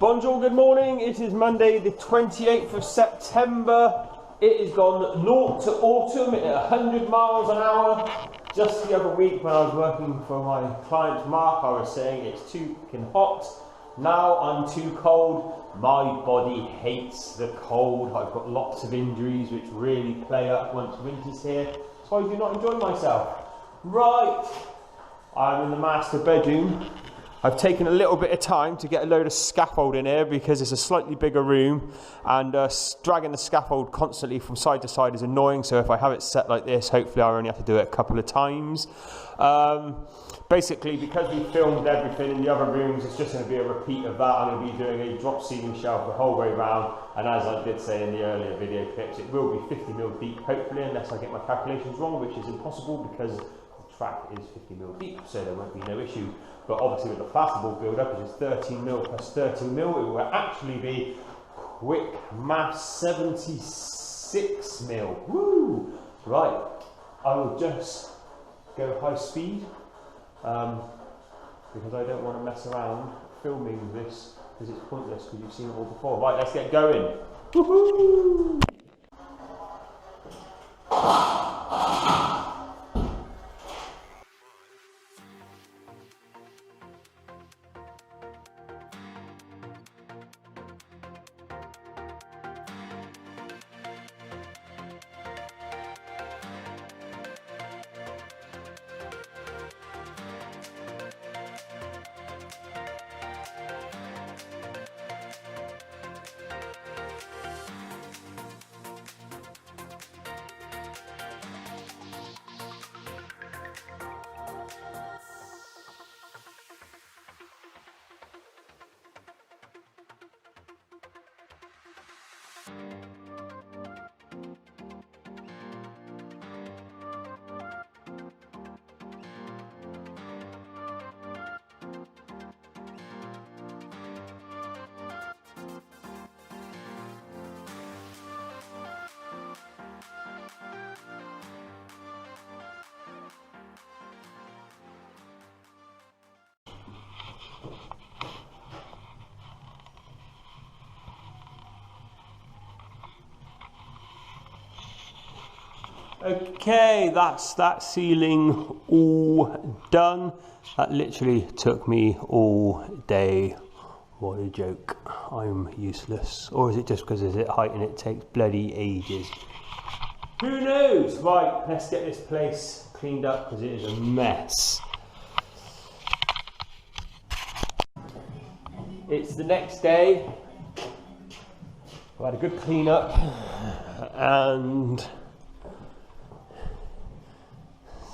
Bonjour, good morning. It is Monday the 28th of September. It has gone naught to autumn at 100 miles an hour. Just the other week when I was working for my client Mark, I was saying it's too fucking hot. Now I'm too cold. My body hates the cold. I've got lots of injuries which really play up once winter's here. So I do not enjoy myself. Right, I'm in the master bedroom. I've taken a little bit of time to get a load of scaffold in here because it's a slightly bigger room, and dragging the scaffold constantly from side to side is annoying. So if I have it set like this, hopefully I only have to do it a couple of times. Basically, because we filmed everything in the other rooms, it's just going to be a repeat of that. I'm going to be doing a drop ceiling shelf the whole way round, and as I did say in the earlier video clips, it will be 50mm deep, hopefully, unless I get my calculations wrong, which is impossible because the track is 50mm deep, so there won't be no issue. But obviously with the plasterboard build-up, which is 13mm plus 13mm, it will actually be quick maths 76mm. Woo! Right, I will just go high speed because I don't want to mess around filming this because it's pointless because you've seen it all before. Right, let's get going. Woohoo! Okay, that's that ceiling all done. That literally took me all day. What a joke. I'm useless. Or is it just because it's at height and it takes bloody ages? Who knows? Right, let's get this place cleaned up because it is a mess. It's the next day. I had a good clean up and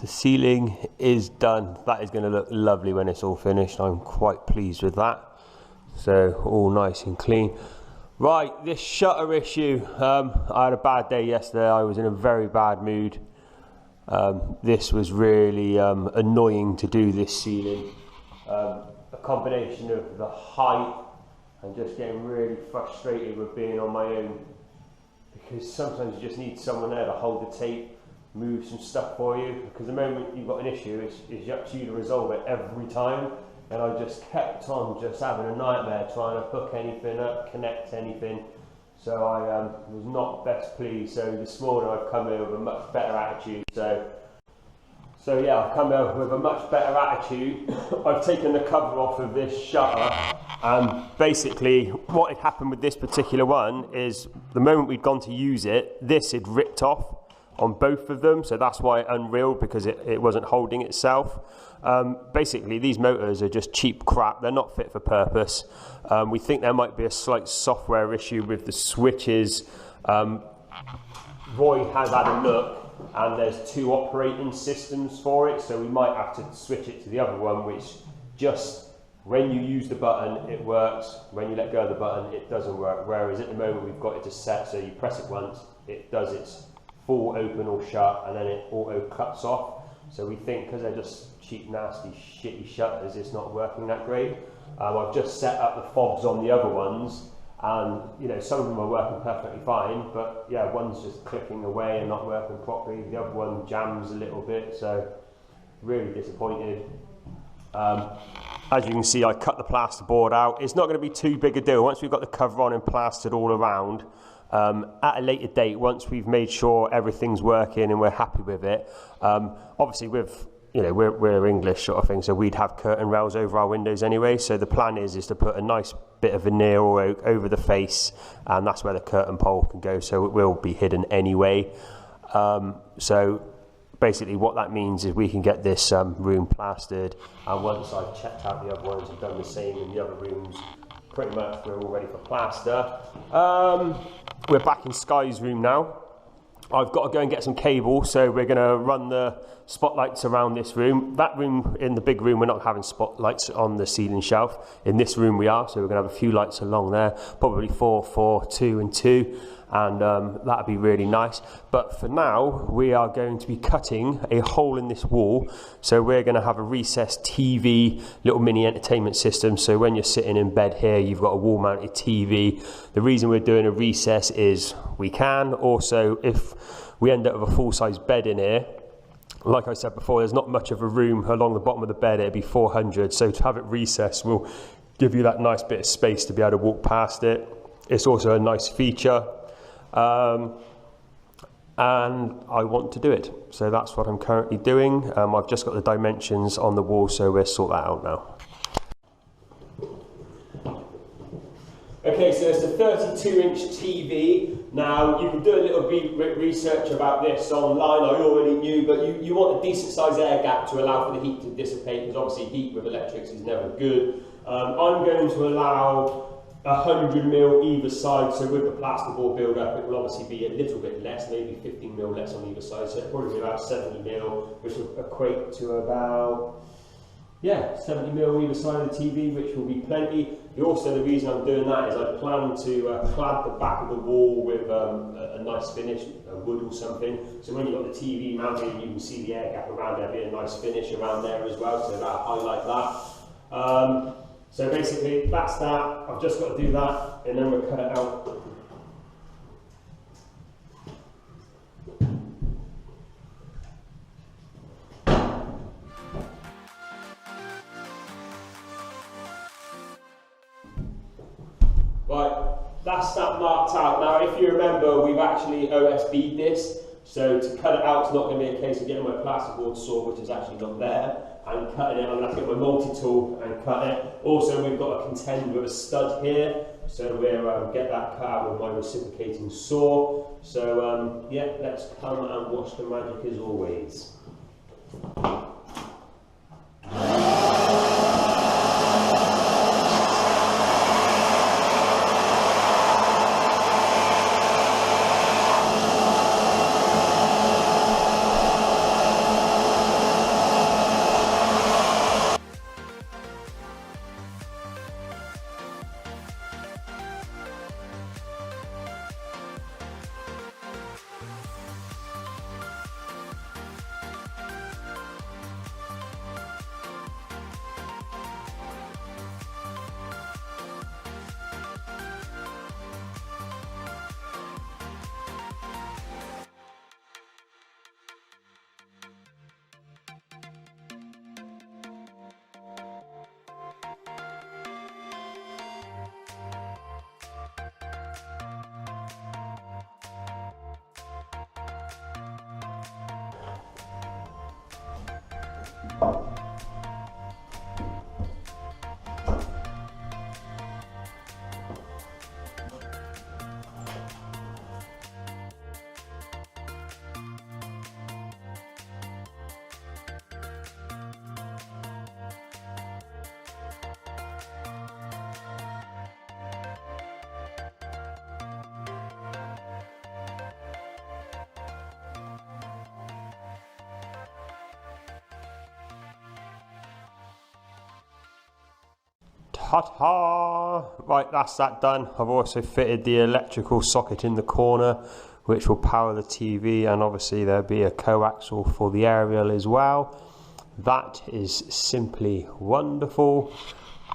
the ceiling is done. That is going to look lovely when it's all finished. I'm quite pleased with that. So all nice and clean. Right, this shutter issue. I had a bad day yesterday. I was in a very bad mood. This was really annoying to do this ceiling. A combination of the height and just getting really frustrated with being on my own. Because sometimes you just need someone there to hold the tape, move some stuff for you, because the moment you've got an issue, it's up to you to resolve it every time. And I just kept on just having a nightmare trying to hook anything up, connect anything. So I was not best pleased. So this morning I've come in with a much better attitude. So yeah, I've come in with a much better attitude. I've taken the cover off of this shutter, and basically what had happened with this particular one is the moment we'd gone to use it, this had ripped off on both of them, so that's why it unreeled, because it wasn't holding itself. Basically these motors are just cheap crap. They're not fit for purpose. We think there might be a slight software issue with the switches. Roy has had a look and there's two operating systems for it, so we might have to switch it to the other one, which just when you use the button it works, when you let go of the button it doesn't work, whereas at the moment we've got it just set so you press it once, it does its full open or shut, and then it auto cuts off. So we think because they're just cheap, nasty, shitty shutters, it's not working that great. I've just set up the fobs on the other ones, and you know, some of them are working perfectly fine, but yeah, one's just clicking away and not working properly. The other one jams a little bit, so really disappointed. As you can see, I cut the plasterboard out. It's not going to be too big a deal. Once we've got the cover on and plastered all around, at a later date, once we've made sure everything's working and we're happy with it, obviously with, you know, we're English sort of thing, so we'd have curtain rails over our windows anyway. So the plan is to put a nice bit of veneer or oak over the face, and that's where the curtain pole can go, so it will be hidden anyway. So basically what that means is we can get this room plastered, and once I've checked out the other ones and done the same in the other rooms, pretty much we're all ready for plaster. We're back in Sky's room now. I've got to go and get some cable, so we're going to run the spotlights around this room. That room, in the big room, we're not having spotlights on the ceiling shelf. In this room we are, so we're going to have a few lights along there, probably 4, 4, 2 and 2, and that'd be really nice. But for now, we are going to be cutting a hole in this wall, so we're going to have a recessed TV, little mini entertainment system, so when you're sitting in bed here, you've got a wall-mounted TV. The reason we're doing a recess is we can. Also, if we end up with a full-size bed in here, like I said before, there's not much of a room along the bottom of the bed. It'd be 400, so to have it recessed will give you that nice bit of space to be able to walk past it. It's also a nice feature, and I want to do it, so that's what I'm currently doing. I've just got the dimensions on the wall, so we'll sort that out now. Okay, so it's a 32-inch TV. Now, you can do a little research about this online, I already knew, but you want a decent sized air gap to allow for the heat to dissipate, because obviously heat with electrics is never good. I'm going to allow 100mm either side, so with the plasterboard build up it will obviously be a little bit less, maybe 15mm less on either side, so it'll probably be about 70mm, which will equate to about, yeah, 70mm either side of the TV, which will be plenty. Also, the reason I'm doing that is I plan to clad the back of the wall with a nice finish, a wood or something. So when you've got the TV mounted, you can see the air gap around there, be a nice finish around there as well, so that'll highlight that. So basically, that's that. I've just got to do that, and then we'll cut it out. Right, that's that marked out. Now, if you remember, we've actually OSB'd this, so to cut it out, it's not going to be a case of getting my plasterboard saw, which is actually not there, and cutting it. I'm going to have to get my multi-tool and cut it. Also, we've got to contend with a stud here, so we'll get that cut out with my reciprocating saw. So, yeah, let's come and watch the magic as always. Ta-ta! Right, that's that done. I've also fitted the electrical socket in the corner, which will power the TV, and obviously there'll be a coaxial for the aerial as well. That is simply wonderful.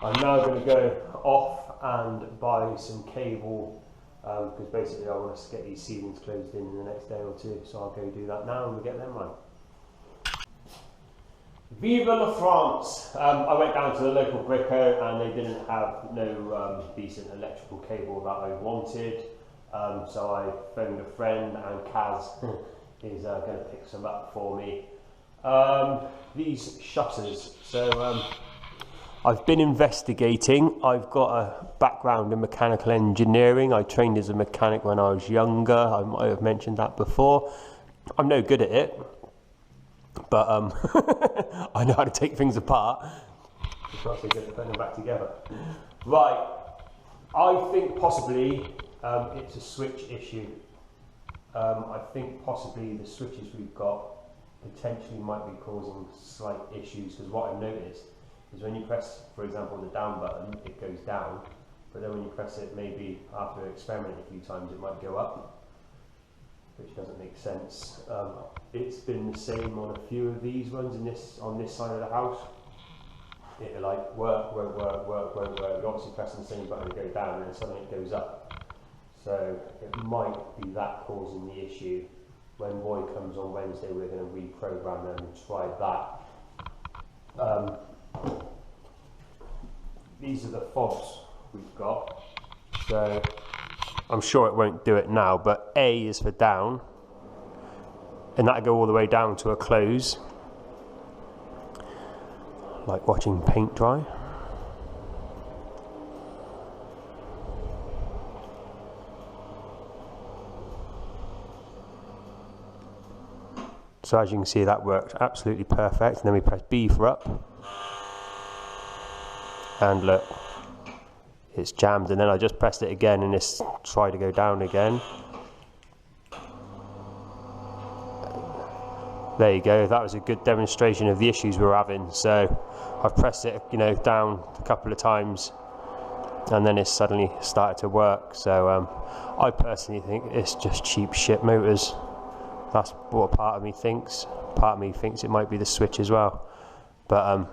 I'm now going to go off and buy some cable, because basically I want to get these ceilings closed in the next day or two, so I'll go do that now and we'll get them right. Vive la France! I went down to the local Brico and they didn't have no decent electrical cable that I wanted. So I phoned a friend and Kaz is going to pick some up for me. These shutters. So I've been investigating. I've got a background in mechanical engineering. I trained as a mechanic when I was younger. I might have mentioned that before. I'm no good at it, but I know how to take things apart. It's not so good at putting them back together. Right, I think possibly it's a switch issue. I think possibly the switches we've got potentially might be causing slight issues, because what I've noticed is when you press, for example, the down button, it goes down, but then when you press it, maybe after experimenting a few times, it might go up, which doesn't make sense. It's been the same on a few of these ones on this side of the house. It'll like work. You obviously press the same button to go down, and then suddenly it goes up. So it might be that causing the issue. When Roy comes on Wednesday, we're going to reprogram them and try that. These are the fobs we've got. So I'm sure it won't do it now, but A is for down, and that'll go all the way down to a close, like watching paint dry. So as you can see, that works absolutely perfect. And then we press B for up, and look, it's jammed. And then I just pressed it again and it's tried to go down again. There you go, that was a good demonstration of the issues we were having. So I've pressed it, down a couple of times, and then it's suddenly started to work. So I personally think it's just cheap shit motors. That's what part of me thinks. Part of me thinks it might be the switch as well. But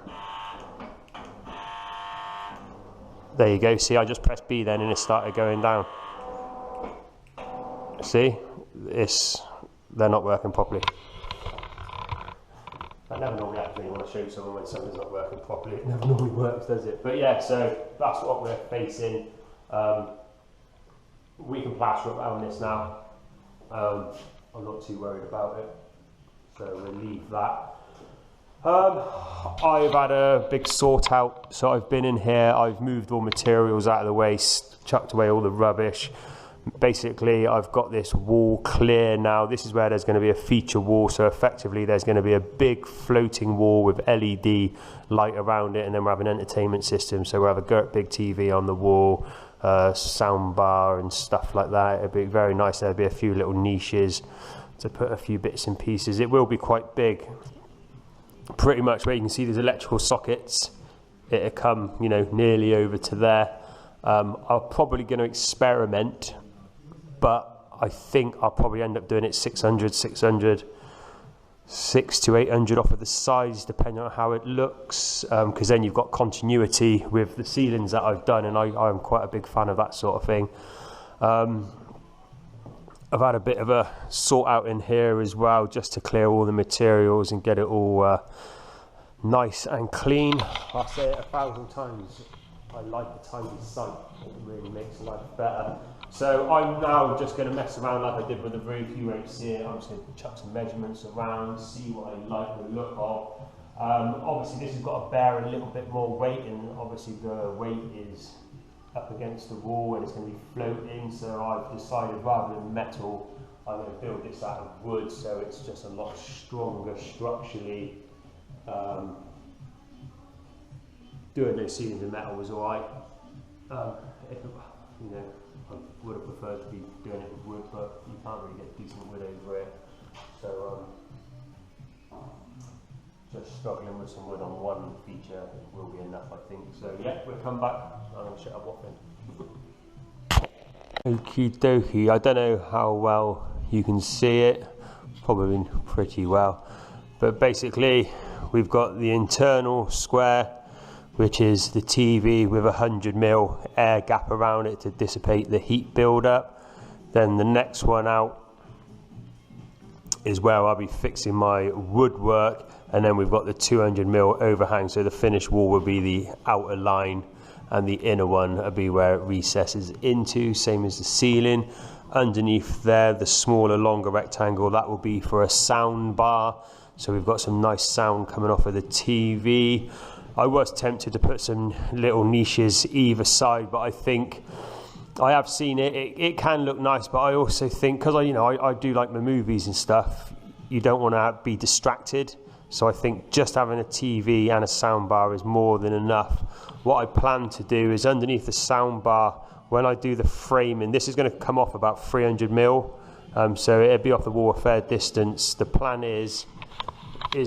there you go. See, I just pressed B then and it started going down. See, they're not working properly. I never normally actually want to show someone when something's not working properly. It never normally works, does it? But yeah, so that's what we're facing. We can plaster around this now. I'm not too worried about it, so we'll leave that. I've had a big sort out, so I've been in here, I've moved all materials out of the way, chucked away all the rubbish. Basically, I've got this wall clear now. This is where there's going to be a feature wall, so effectively there's going to be a big floating wall with LED light around it, and then we'll have an entertainment system, so we'll have a big TV on the wall, sound bar and stuff like that. It'll be very nice. There'll be a few little niches to put a few bits and pieces. It will be quite big. Pretty much where you can see there's electrical sockets, it'll come, nearly over to there. I'm probably going to experiment, but I think I'll probably end up doing it 600, 600, 600 to 800 off of the sides, depending on how it looks, because then you've got continuity with the ceilings that I've done, and I'm quite a big fan of that sort of thing. I've had a bit of a sort out in here as well, just to clear all the materials and get it all nice and clean. I'll say it 1,000 times, I like a tidy site. It really makes life better. So I'm now just going to mess around like I did with the roof. You won't see it. I'm just going to chuck some measurements around, see what I like the look of. Obviously this has got to bear a little bit more weight, and obviously the weight is up against the wall and it's going to be floating. So I've decided, rather than metal, I'm going to build this out of wood, so it's just a lot stronger structurally. Doing those ceilings in metal was alright. I would have preferred to be doing it with wood, but you can't really get decent wood over it. So just struggling with some wood on one feature will be enough, I think. So yeah, we'll come back. I'm going to shut up waffling. Okie dokie. I don't know how well you can see it. Probably pretty well. But basically, we've got the internal square, which is the TV with 100mm air gap around it to dissipate the heat build-up. Then the next one out is where I'll be fixing my woodwork. and then we've got the 200mm overhang, so the finished wall will be the outer line and the inner one will be where it recesses into, same as the ceiling. Underneath there, the smaller, longer rectangle, that will be for a sound bar, so we've got some nice sound coming off of the TV. I was tempted to put some little niches either side, but I think I have seen it can look nice, but I also think, because I do like my movies and stuff, you don't want to be distracted, so I think just having a TV and a sound bar is more than enough. What I plan to do is underneath the sound bar, when I do the framing, this is going to come off about 300mm, so it'll be off the wall a fair distance. The plan is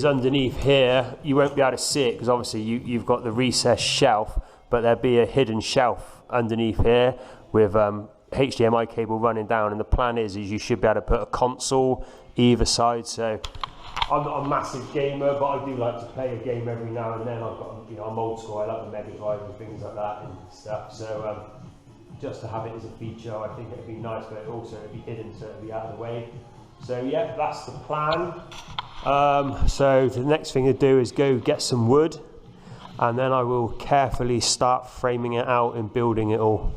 underneath here, you won't be able to see it because obviously you've got the recessed shelf, but there'll be a hidden shelf underneath here with HDMI cable running down, and the plan is you should be able to put a console either side. So I'm not a massive gamer, but I do like to play a game every now and then. I'm old school, I like the Mega Drive and things like that and stuff, so just to have it as a feature, I think it'd be nice, but also it'd be hidden, so it'd be out of the way. So yeah, that's the plan. So the next thing to do is go get some wood, and then I will carefully start framing it out and building it all.